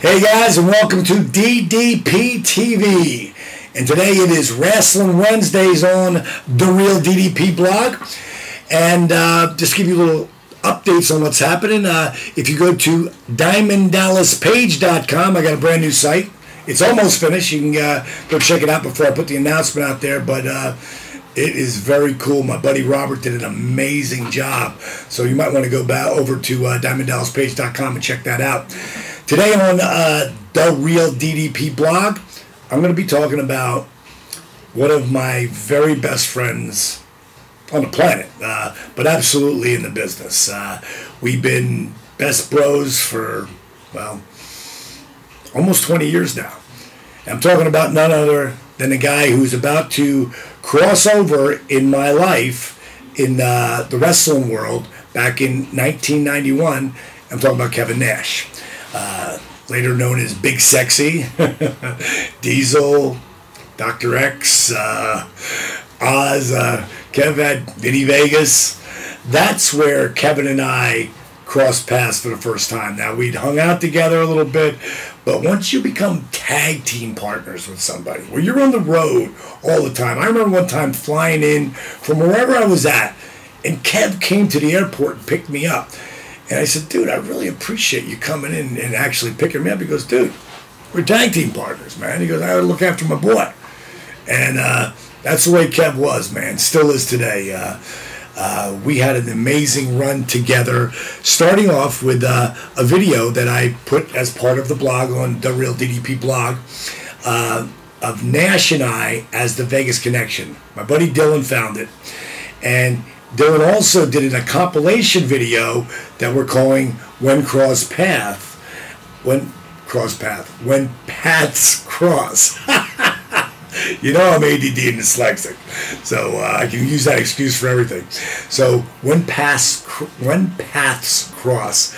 Hey guys, and welcome to DDP TV. And today it is Wrasslin Wednesdays on the Real DDP blog. And just give you little updates on what's happening. If you go to DiamondDallasPage.com, I got a brand new site. It's almost finished. You can go check it out before I put the announcement out there. But it is very cool. My buddy Robert did an amazing job. So you might want to go back over to DiamondDallasPage.com and check that out. Today on the Real DDP blog, I'm going to be talking about one of my very best friends on the planet, but absolutely in the business. We've been best bros for, well, almost 20 years now. I'm talking about none other than the guy who's about to cross over in my life in the wrestling world back in 1991. I'm talking about Kevin Nash. Later known as Big Sexy, Diesel, Dr. X, Oz, Kev had Vinny Vegas. That's where Kevin and I crossed paths for the first time. Now, we'd hung out together a little bit, but once you become tag team partners with somebody, where you're on the road all the time. I remember one time flying in from wherever I was at, and Kev came to the airport and picked me up. And I said, dude, I really appreciate you coming in and actually picking me up. He goes, dude, we're tag team partners, man. He goes, I gotta look after my boy. And that's the way Kev was, man. Still is today. We had an amazing run together, starting off with a video that I put as part of the blog on the Real DDP blog of Nash and I as the Vegas Connection. My buddy Dylan found it. And Dylan also did a compilation video that we're calling When Paths Cross. You know I'm ADD and dyslexic, so I can use that excuse for everything. So When Paths Cross,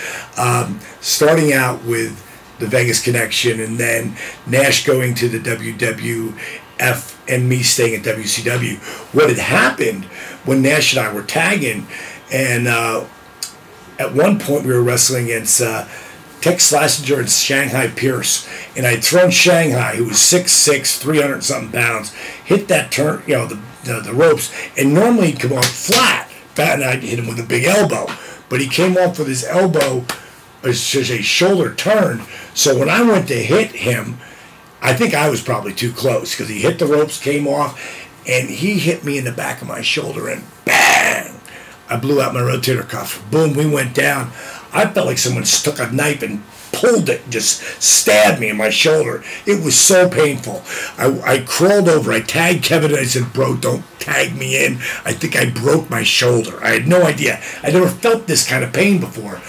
starting out with the Vegas Connection, and then Nash going to the WWF and me staying at WCW. What had happened when Nash and I were tagging, and at one point we were wrestling against Tex Slazenger and Shanghai Pierce, and I'd thrown Shanghai, who was 6'6", 300-something pounds, hit that turn, you know, the ropes, and normally he'd come off flat, and I'd hit him with a big elbow, but he came off with his elbow as a shoulder turn. So when I went to hit him, I think I was probably too close, because he hit the ropes, came off, and he hit me in the back of my shoulder, and bang! I blew out my rotator cuff. Boom, we went down. I felt like someone stuck a knife and pulled it, just stabbed me in my shoulder. It was so painful. I crawled over. I tagged Kevin, and I said, bro, don't tag me in. I think I broke my shoulder. I had no idea. I never felt this kind of pain before.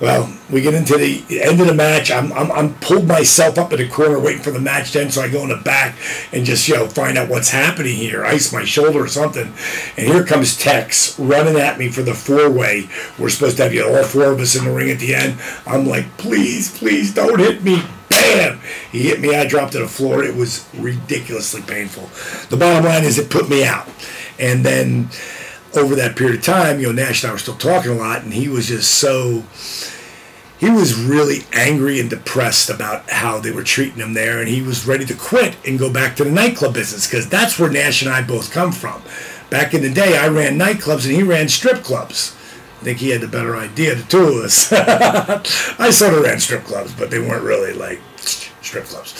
Well, we get into the end of the match. I'm pulled myself up in the corner waiting for the match to end, so I go in the back and just, find out what's happening here, ice my shoulder or something. And here comes Tex running at me for the four-way. We're supposed to have all four of us in the ring at the end. I'm like, please, please don't hit me. Bam! He hit me. I dropped to the floor. It was ridiculously painful. The bottom line is it put me out. And then over that period of time, Nash and I were still talking a lot, and he was just he was really angry and depressed about how they were treating him there, and he was ready to quit and go back to the nightclub business, because that's where Nash and I both come from. Back in the day, I ran nightclubs, and he ran strip clubs. I think he had the better idea, the two of us. I sort of ran strip clubs, but they weren't really like strip clubs.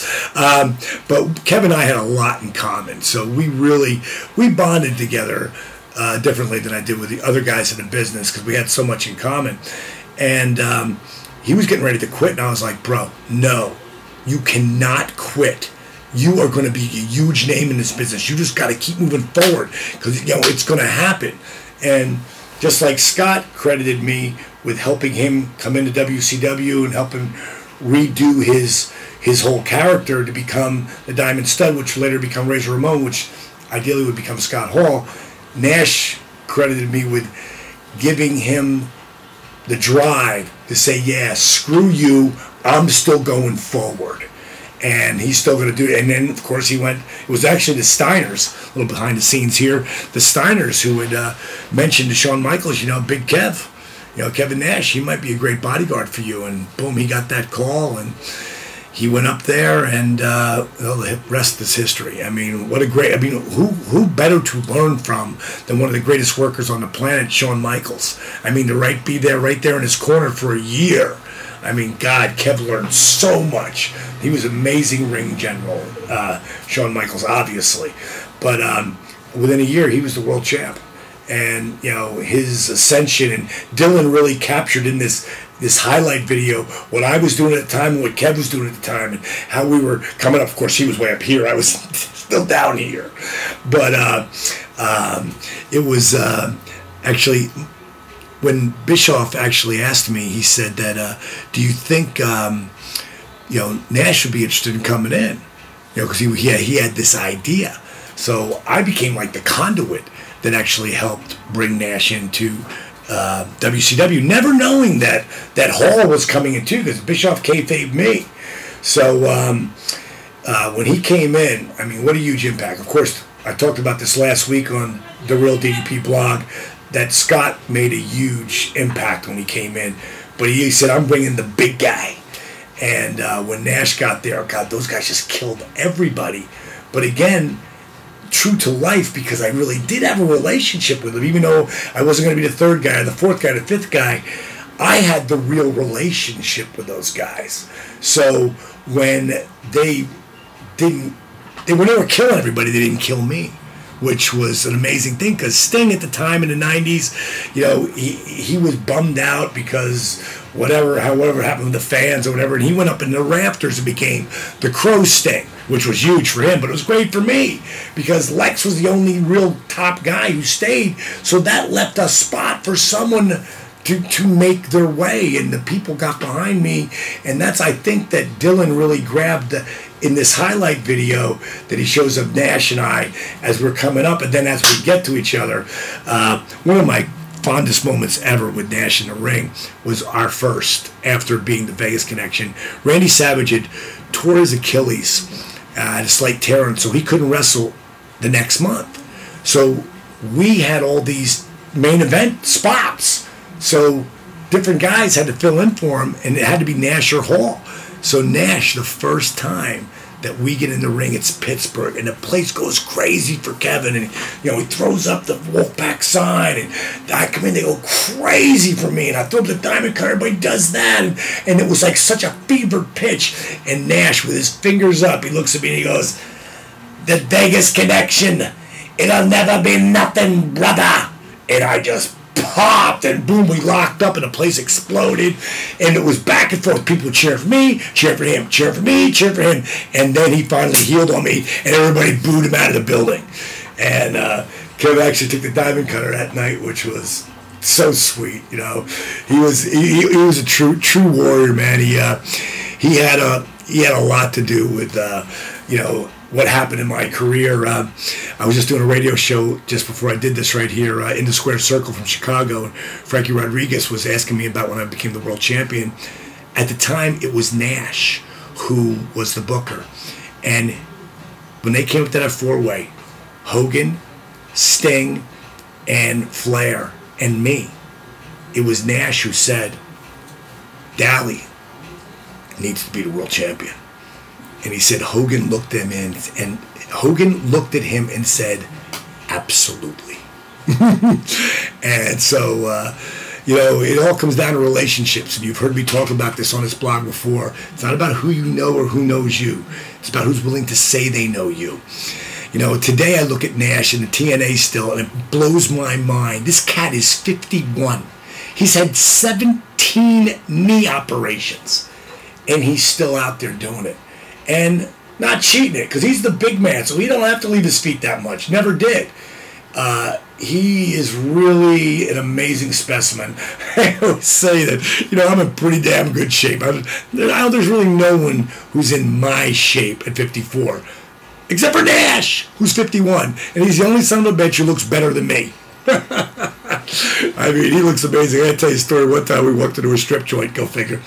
But Kevin and I had a lot in common, so we bonded together differently than I did with the other guys in the business, because we had so much in common. And he was getting ready to quit, and I was like, bro, no, you cannot quit. You are going to be a huge name in this business. You just got to keep moving forward, because it's going to happen. And just like Scott credited me with helping him come into WCW and help him redo his whole character to become the Diamond Stud, which would later become Razor Ramon, which ideally would become Scott Hall, Nash credited me with giving him the drive to say, yeah, screw you, I'm still going forward. And he's still going to do it. And then, of course, it was actually the Steiners, a little behind the scenes here, the Steiners who had mentioned to Shawn Michaels, Big Kev, Kevin Nash, he might be a great bodyguard for you. And boom, he got that call. And he went up there, and well, the rest is history. I mean, what a great... I mean, who better to learn from than one of the greatest workers on the planet, Shawn Michaels? I mean, to be there right there in his corner for a year. I mean, God, Kev learned so much. He was an amazing ring general, Shawn Michaels, obviously. But within a year, he was the world champ. And, you know, his ascension, and Dylan really captured in this highlight video what I was doing at the time and what Kev was doing at the time, and how we were coming up. Of course, he was way up here. I was still down here. But it was actually... When Bischoff actually asked me, he said that, do you think, you know, Nash would be interested in coming in? You know, because he had this idea. So I became like the conduit that actually helped bring Nash into WCW, never knowing that Hall was coming in too, because Bischoff kayfabed me. So when he came in, I mean, what a huge impact. Of course, I talked about this last week on the Real DDP blog, that Scott made a huge impact when he came in. But he said, I'm bringing the big guy. And when Nash got there, God, those guys just killed everybody. But again, true to life, because I really did have a relationship with him. Even though I wasn't going to be the third guy, or the fourth guy, or the fifth guy, I had the real relationship with those guys. So when they were killing everybody, they didn't kill me, which was an amazing thing, because Sting at the time in the 90s, you know, he was bummed out because however happened with the fans or whatever, and he went up in the rafters and became the Crow Sting, which was huge for him, but it was great for me because Lex was the only real top guy who stayed, so that left a spot for someone to make their way, and the people got behind me, and that's, I think, that Dylan really grabbed in this highlight video that he shows of Nash and I as we're coming up, and then as we get to each other. One of my fondest moments ever with Nash in the ring was our first, after being the Vegas Connection. Randy Savage had tore his Achilles at a slight tear, and so he couldn't wrestle the next month. So we had all these main event spots. So different guys had to fill in for him, and it had to be Nash or Hall. So Nash, the first time that we get in the ring, it's Pittsburgh, and the place goes crazy for Kevin, and you know, he throws up the Wolfpack sign, and I come in, they go crazy for me, and I throw up the diamond cutter, everybody does that, and it was like such a fevered pitch, and Nash with his fingers up, he looks at me and he goes, "The Vegas Connection, it'll never be nothing, brother," and I just popped, and boom, we locked up, and the place exploded, and it was back and forth. People cheering for me, cheering for him, cheering for me, cheering for him, and then he finally healed on me, and everybody booed him out of the building. And Kev actually took the diamond cutter that night, which was so sweet. You know, he was a true warrior, man. He had a lot to do with you know, what happened in my career. I was just doing a radio show just before I did this right here in the Square Circle from Chicago, and Frankie Rodriguez was asking me about when I became the world champion. At the time, it was Nash who was the booker, and when they came up to that four-way, Hogan, Sting, and Flair, and me, it was Nash who said, "Dally needs to be the world champion." And he said Hogan looked at him and Hogan looked at him and said, "Absolutely." And so, you know, it all comes down to relationships. And you've heard me talk about this on this blog before. It's not about who you know or who knows you. It's about who's willing to say they know you. You know, today I look at Nash and the TNA still, and it blows my mind. This cat is 51. He's had 17 knee operations, and he's still out there doing it. And not cheating it, because he's the big man, so he don't have to leave his feet that much. Never did. He is really an amazing specimen. I always say that, you know, I'm in pretty damn good shape. There's really no one who's in my shape at 54, except for Nash, who's 51, and he's the only son of a bitch who looks better than me. I mean, he looks amazing. I gotta tell you a story. One time we walked into a strip joint, go figure.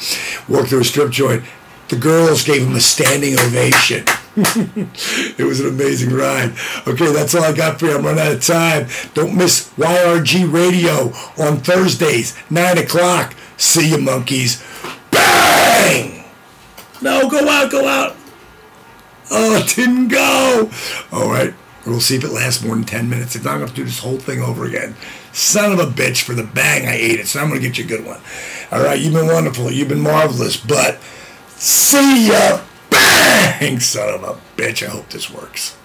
Walked to a strip joint. The girls gave him a standing ovation. It was an amazing ride. Okay, that's all I got for you. I'm running out of time. Don't miss YRG Radio on Thursdays, 9 o'clock. See you, monkeys. Bang! No, go out, go out. Oh, it didn't go. All right. We'll see if it lasts more than 10 minutes. If not, I'm going to have to do this whole thing over again. Son of a bitch, for the bang, I ate it. So I'm going to get you a good one. All right, you've been wonderful. You've been marvelous. But see ya. Bang! Son of a bitch. I hope this works.